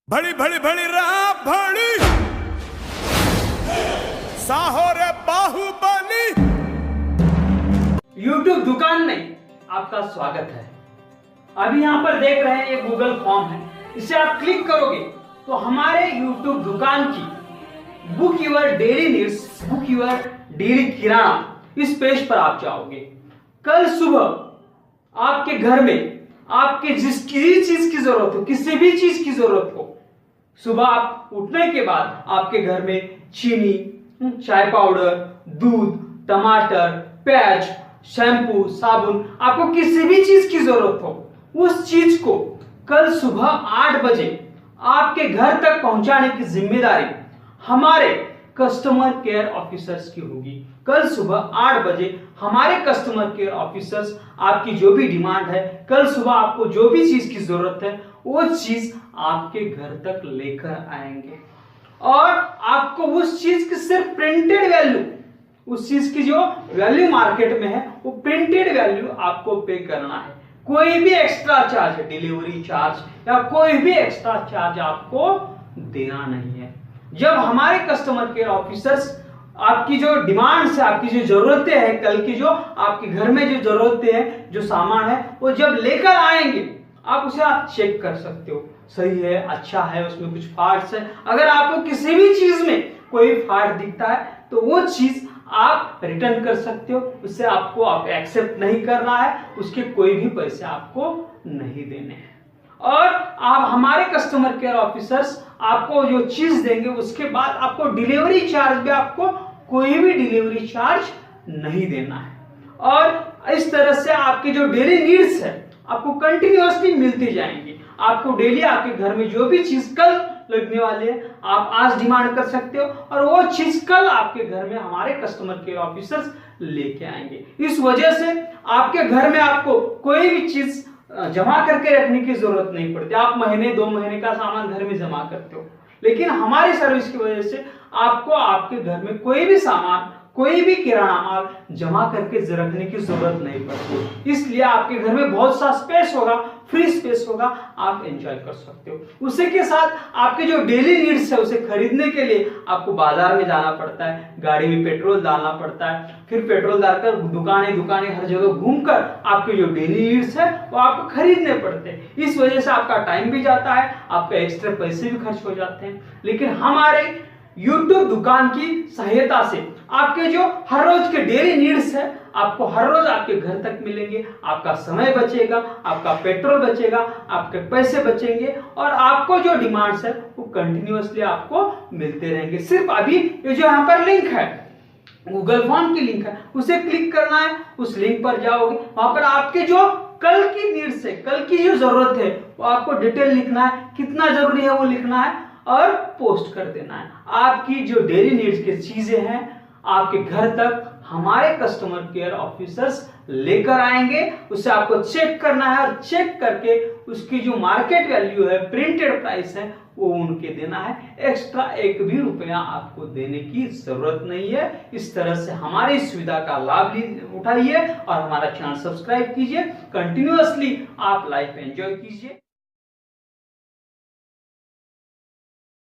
भड़ी भड़ी भड़ी रहा भड़ी साहो रे बाहुबली। YouTube दुकान में आपका स्वागत है। अभी यहाँ पर देख रहे हैं ये गूगल फॉर्म है, इसे आप क्लिक करोगे तो हमारे YouTube दुकान की book your daily needs, book your daily किराना, इस पेज पर आप जाओगे। कल सुबह आपके घर में आपके जिस किसी चीज की जरूरत हो, किसी भी चीज की जरूरत हो, सुबह आप उठने के बाद आपके घर में चीनी, चाय पाउडर, दूध, टमाटर, प्याज, शैम्पू, साबुन, आपको किसी भी चीज की जरूरत हो, उस चीज को कल सुबह 8 बजे आपके घर तक पहुंचाने की जिम्मेदारी हमारे कस्टमर केयर ऑफिसर्स की होगी। कल सुबह 8 बजे हमारे कस्टमर केयर ऑफिसर्स आपकी जो भी डिमांड है, कल सुबह आपको जो भी चीज की जरूरत है, वो चीज आपके घर तक लेकर आएंगे और आपको उस चीज की सिर्फ प्रिंटेड वैल्यू, उस चीज की जो वैल्यू मार्केट में है, वो प्रिंटेड वैल्यू आपको पे करना है। कोई भी एक्स्ट्रा चार्ज, डिलीवरी चार्ज या कोई भी एक्स्ट्रा चार्ज आपको देना नहीं है। जब हमारे कस्टमर केयर ऑफिसर्स आपकी जो डिमांड्स है, आपकी जो जरूरतें हैं, कल की जो आपके घर में जो जरूरतें हैं, जो सामान है, वो जब लेकर आएंगे, आप उसे आप चेक कर सकते हो, सही है, अच्छा है, उसमें कुछ फॉल्ट्स है। अगर आपको किसी भी चीज में कोई फॉल्ट दिखता है तो वो चीज आप रिटर्न कर सकते हो, उससे आपको आप एक्सेप्ट नहीं करना है, उसके कोई भी पैसे आपको नहीं देने हैं। और आप हमारे कस्टमर केयर ऑफिसर्स आपको जो चीज देंगे, उसके बाद आपको डिलीवरी चार्ज भी, आपको कोई भी डिलीवरी चार्ज नहीं देना है। और इस तरह से आपकी जो डेली नीड्स है आपको कंटिन्यूअसली मिलती जाएंगी। आपको डेली आपके घर में जो भी चीज कल लगने वाली है, आप आज डिमांड कर सकते हो और वो चीज कल आपके घर में हमारे कस्टमर केयर ऑफिसर्स लेके आएंगे। इस वजह से आपके घर में आपको कोई भी चीज जमा करके रखने की जरूरत नहीं पड़ती। आप महीने 2 महीने का सामान घर में जमा करते हो, लेकिन हमारी सर्विस की वजह से आपको आपके घर में कोई भी सामान, कोई भी किराना माल जमा करके रखने की जरूरत नहीं पड़ती। इसलिए आपके घर में बहुत सा स्पेस होगा, फ्री स्पेस होगा, आप एंजॉय कर सकते हो। उसी के साथ आपके जो डेली नीड्स है, उसे खरीदने के लिए आपको बाजार में जाना पड़ता है, गाड़ी में पेट्रोल डालना पड़ता है, फिर पेट्रोल डालकर दुकानें दुकानें हर जगह घूमकर आपके जो डेली नीड्स है वो आपको खरीदने पड़ते हैं। इस वजह से आपका टाइम भी जाता है, आपके एक्स्ट्रा पैसे भी खर्च हो जाते हैं। लेकिन हमारे YouTube दुकान की सहायता से आपके जो हर रोज के डेली नीड्स है, आपको हर रोज आपके घर तक मिलेंगे। आपका समय बचेगा, आपका पेट्रोल बचेगा, आपके पैसे बचेंगे और आपको जो डिमांड्स है वो कंटिन्यूअसली आपको मिलते रहेंगे। सिर्फ अभी ये जो यहाँ पर लिंक है, गूगल फॉर्म की लिंक है, उसे क्लिक करना है, उस लिंक पर जाओगे, वहां पर आपके जो कल की नीड्स है, कल की जो जरूरत है, वो आपको डिटेल लिखना है, कितना जरूरी है वो लिखना है और पोस्ट कर देना है। आपकी जो डेली नीड्स की चीजें हैं आपके घर तक हमारे कस्टमर केयर ऑफिसर्स लेकर आएंगे। उसे आपको चेक करना है और चेक करके उसकी जो मार्केट वैल्यू है, प्रिंटेड प्राइस है, वो उनके देना है। एक्स्ट्रा 1 भी रुपया आपको देने की जरूरत नहीं है। इस तरह से हमारी सुविधा का लाभ उठाइए और हमारा चैनल सब्सक्राइब कीजिए। कंटिन्यूअसली आप लाइफ एंजॉय कीजिए।